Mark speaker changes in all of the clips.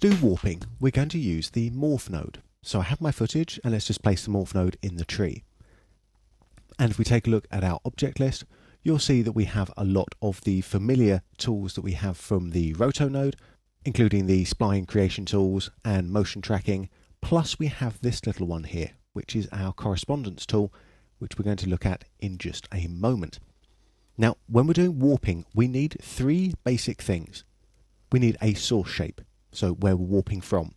Speaker 1: do warping, we're going to use the Morph Node. So I have my footage, and let's just place the Morph Node in the tree. And if we take a look at our object list, you'll see that we have a lot of the familiar tools that we have from the Roto node, including the spline creation tools and motion tracking, plus we have this little one here, which is our Correspondence Tool, which we're going to look at in just a moment. Now, when we're doing warping, we need three basic things. We need a source shape, so where we're warping from.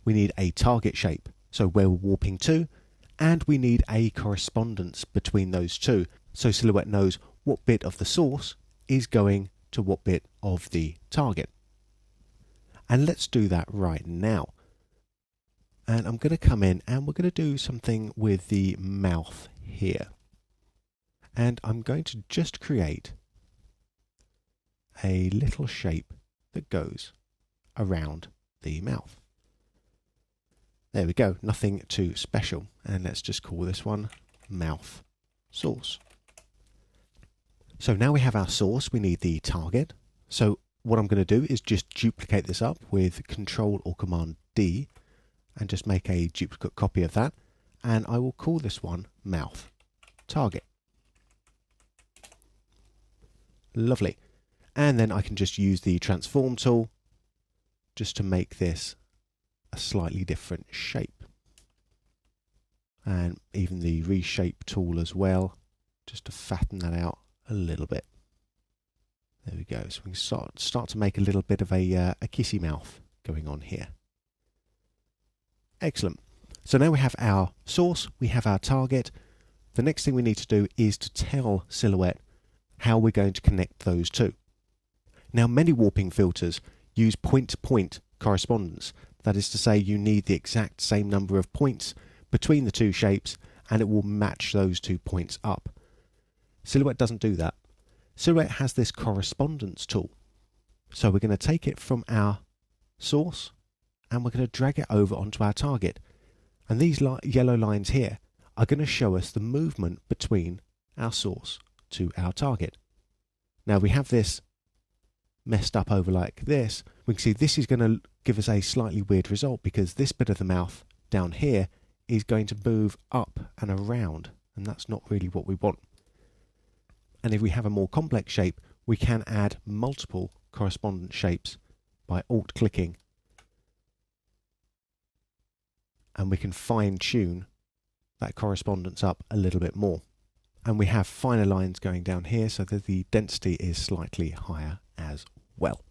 Speaker 1: We need a target shape, so where we're warping to, and we need a correspondence between those two, so Silhouette knows what bit of the source is going to what bit of the target. And let's do that right now. And I'm going to come in and we're going to do something with the mouth here. And I'm going to just create a little shape that goes around the mouth. There we go, nothing too special. And let's just call this one mouth source. So now we have our source, we need the target. So what I'm going to do is just duplicate this up with Control or Command D and just make a duplicate copy of that. And I will call this one mouth target. Lovely. And then I can just use the transform tool just to make this a slightly different shape. And even the reshape tool as well, just to fatten that out a little bit. There we go. So we can start to make a little bit of a kissy mouth going on here. Excellent. So now we have our source, we have our target. The next thing we need to do is to tell Silhouette how we're going to connect those two. Now, many warping filters use point-to-point correspondence. That is to say, you need the exact same number of points between the two shapes and it will match those 2 points up. Silhouette doesn't do that. Silhouette has this correspondence tool. So we're going to take it from our source and we're going to drag it over onto our target. And these yellow lines here are going to show us the movement between our source to our target. Now we have this messed up over like this. We can see this is going to give us a slightly weird result because this bit of the mouth down here is going to move up and around, and that's not really what we want. And if we have a more complex shape, we can add multiple correspondence shapes by alt-clicking, and we can fine-tune that correspondence up a little bit more. And we have finer lines going down here so that the density is slightly higher as well.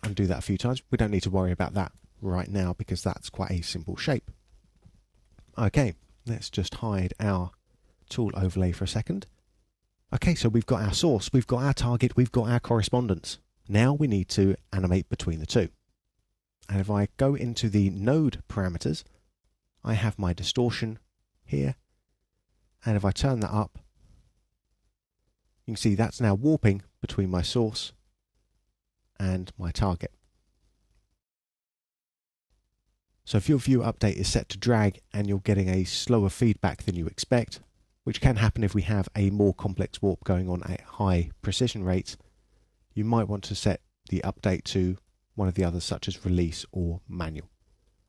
Speaker 1: Undo that a few times. We don't need to worry about that right now because that's quite a simple shape. Okay, let's just hide our tool overlay for a second. Okay, so we've got our source, we've got our target, we've got our correspondence. Now we need to animate between the two. And if I go into the node parameters, I have my distortion here. And if I turn that up, you can see that's now warping between my source and my target. So if your view update is set to drag and you're getting a slower feedback than you expect, which can happen if we have a more complex warp going on at high precision rates, you might want to set the update to one of the others such as release or manual.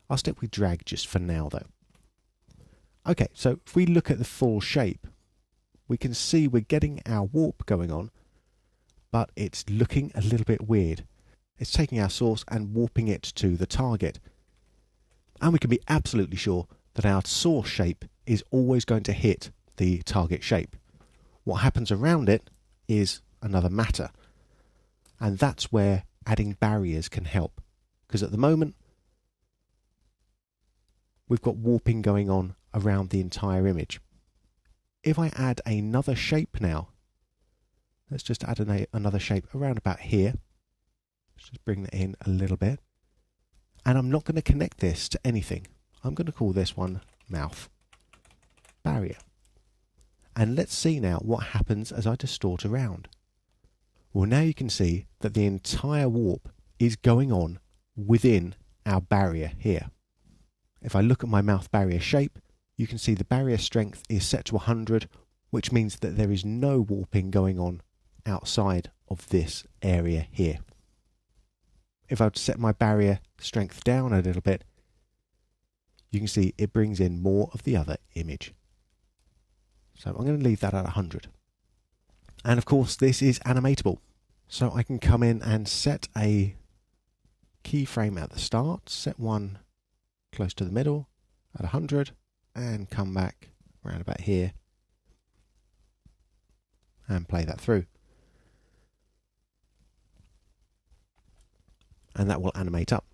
Speaker 1: I'll stick with drag just for now though. Okay, so if we look at the full shape, we can see we're getting our warp going on, but it's looking a little bit weird. It's taking our source and warping it to the target. And we can be absolutely sure that our source shape is always going to hit the target shape. What happens around it is another matter. And that's where adding barriers can help. Because at the moment, we've got warping going on around the entire image. If I add another shape now, let's just add another shape around about here. Let's just bring that in a little bit. And I'm not going to connect this to anything. I'm going to call this one mouth barrier. And let's see now what happens as I distort around. Well, now you can see that the entire warp is going on within our barrier here. If I look at my mouth barrier shape, you can see the barrier strength is set to 100, which means that there is no warping going on outside of this area here. if I were to set my barrier strength down a little bit, you can see it brings in more of the other image. So I'm going to leave that at 100. And of course, this is animatable. So I can come in and set a keyframe at the start, set one close to the middle at 100, and come back around about here and play that through. And that will animate up.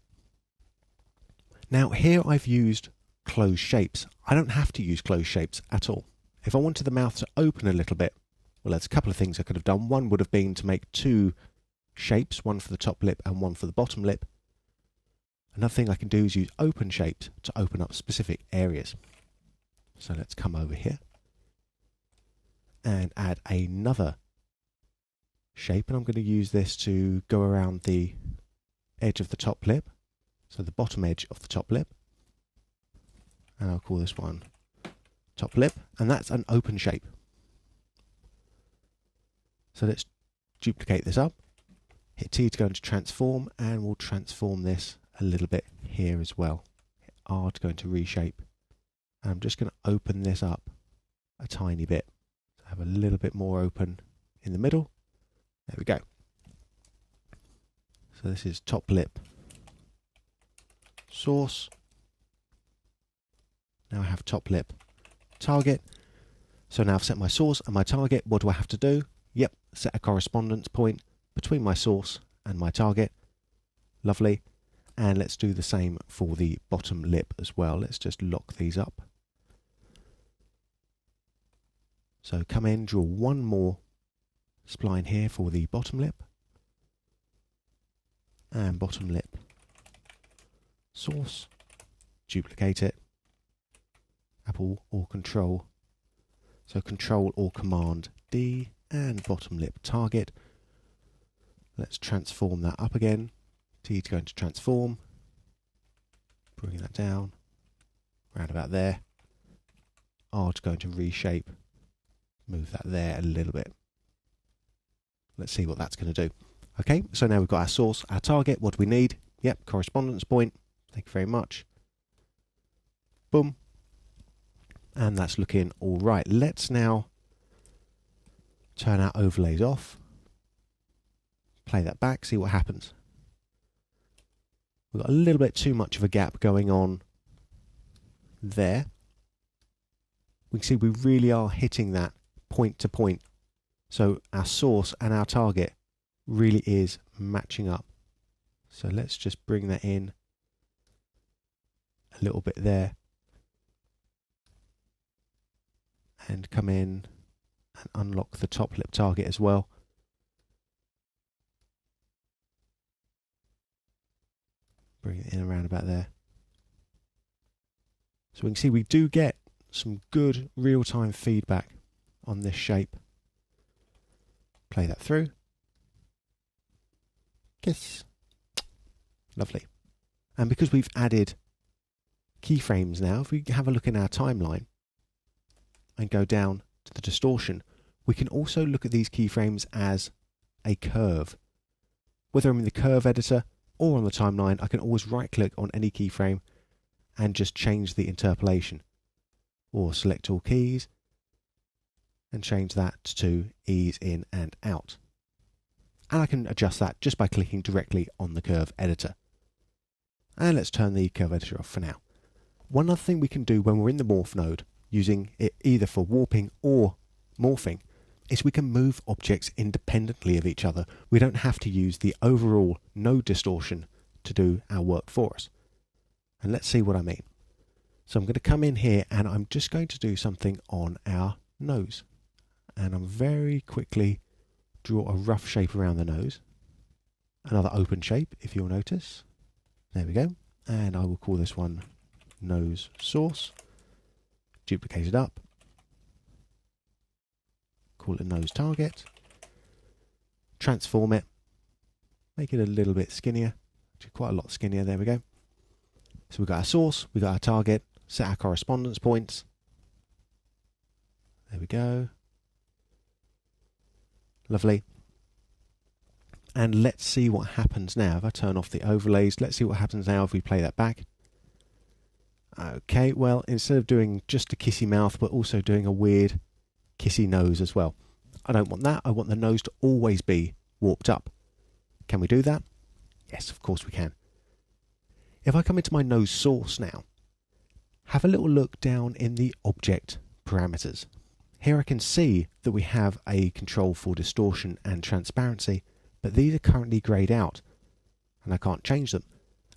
Speaker 1: Now here I've used closed shapes. I don't have to use closed shapes at all. If I wanted the mouth to open a little bit, well, there's a couple of things I could have done. One would have been to make two shapes, one for the top lip and one for the bottom lip. Another thing I can do is use open shapes to open up specific areas. So let's come over here and add another shape, and I'm going to use this to go around the edge of the top lip, so the bottom edge of the top lip, and I'll call this one top lip, and that's an open shape. So let's duplicate this up, hit T to go into transform, and we'll transform this a little bit here as well. Hit R to go into reshape, and I'm just going to open this up a tiny bit, so have a little bit more open in the middle. There we go. So this is top lip source. Now I have top lip target. So now I've set my source and my target. What do I have to do? Yep, set a correspondence point between my source and my target. Lovely. And let's do the same for the bottom lip as well. Let's just lock these up. So come in, draw one more spline here for the bottom lip. And bottom lip source. Duplicate it. Apple or Control. So Control or Command D, and bottom lip target. Let's transform that up again. T to go into transform. Bring that down. Round about there. R to go into reshape. Move that there a little bit. Let's see what that's going to do. Okay, so now we've got our source, our target. What do we need? Yep, correspondence point. Thank you very much. Boom. And that's looking all right. Let's now turn our overlays off. Play that back, see what happens. We've got a little bit too much of a gap going on there. We can see we really are hitting that point to point. So our source and our target really is matching up. So let's just bring that in a little bit there. And come in and unlock the top lip target as well. Bring it in around about there. So we can see we do get some good real-time feedback on this shape. Play that through. Kiss. Lovely. And because we've added keyframes now, if we have a look in our timeline and go down to the distortion, we can also look at these keyframes as a curve. Whether I'm in the curve editor or on the timeline, I can always right click on any keyframe and just change the interpolation, or select all keys and change that to ease in and out. And I can adjust that just by clicking directly on the curve editor. And let's turn the curve editor off for now. One other thing we can do when we're in the Morph node, using it either for warping or morphing, is we can move objects independently of each other. We don't have to use the overall node distortion to do our work for us. And let's see what I mean. So I'm going to come in here and I'm just going to do something on our nose. And I'm very quickly draw a rough shape around the nose. Another open shape, if you'll notice. There we go. And I will call this one nose source. Duplicate it up. Call it nose target. Transform it. Make it a little bit skinnier. Actually, quite a lot skinnier. There we go. So we've got our source, we've got our target, set our correspondence points. There we go. Lovely. And let's see what happens now. If I turn off the overlays, let's see what happens now if we play that back. Okay, well, instead of doing just a kissy mouth, we're also doing a weird kissy nose as well. I don't want that. I want the nose to always be warped up. Can we do that? Yes, of course we can. If I come into my nose source now, have a little look down in the object parameters. Here I can see that we have a control for distortion and transparency, but these are currently grayed out and I can't change them.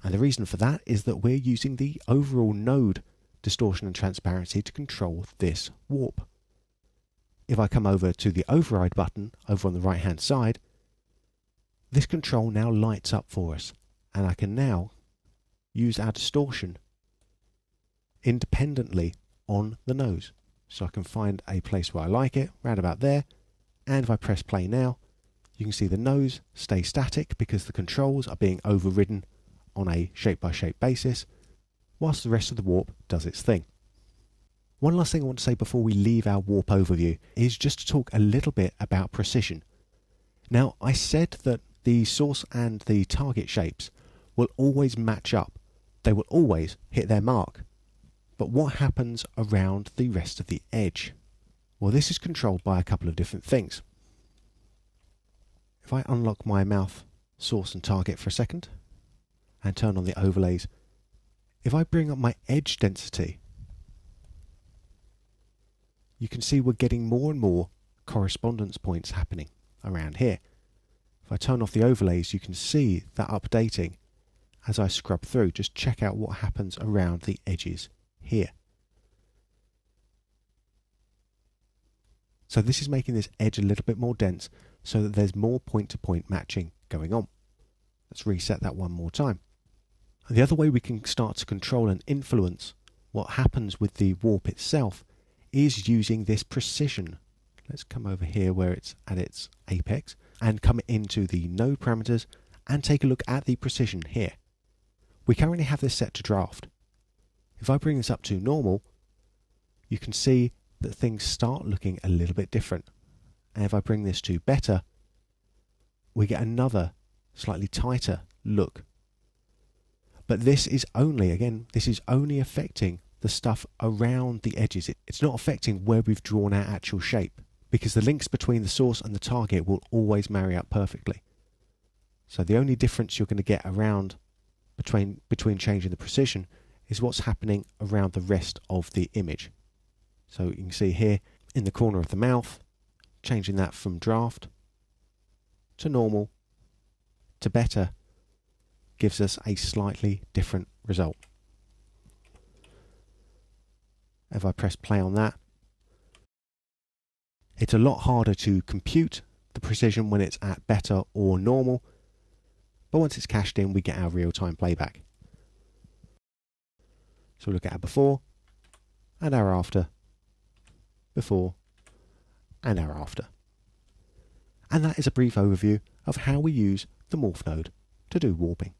Speaker 1: And the reason for that is that we're using the overall node distortion and transparency to control this warp. If I come over to the override button over on the right hand side, this control now lights up for us, and I can now use our distortion independently on the nose. So I can find a place where I like it, round about there, and if I press play now, you can see the nose stay static because the controls are being overridden on a shape by shape basis, whilst the rest of the warp does its thing. One last thing I want to say before we leave our warp overview is just to talk a little bit about precision. Now, I said that the source and the target shapes will always match up. They will always hit their mark. But what happens around the rest of the edge? Well, this is controlled by a couple of different things. If I unlock my mouth source and target for a second and turn on the overlays, if I bring up my edge density, you can see we're getting more and more correspondence points happening around here. If I turn off the overlays, you can see that updating as I scrub through. Just check out what happens around the edges here. So this is making this edge a little bit more dense so that there's more point-to-point matching going on. Let's reset that one more time. And the other way we can start to control and influence what happens with the warp itself is using this precision. Let's come over here where it's at its apex and come into the node parameters and take a look at the precision here. We currently have this set to draft. If I bring this up to normal, you can see that things start looking a little bit different. And if I bring this to better, we get another slightly tighter look. But this is only, again, this is only affecting the stuff around the edges. It's not affecting where we've drawn our actual shape, because the links between the source and the target will always marry up perfectly. So the only difference you're going to get around between changing the precision is what's happening around the rest of the image. So you can see here in the corner of the mouth, changing that from draft to normal to better gives us a slightly different result. If I press play on that, it's a lot harder to compute the precision when it's at better or normal, but once it's cached in, we get our real-time playback. So look at our before and our after, before and our after. And that is a brief overview of how we use the Morph node to do warping.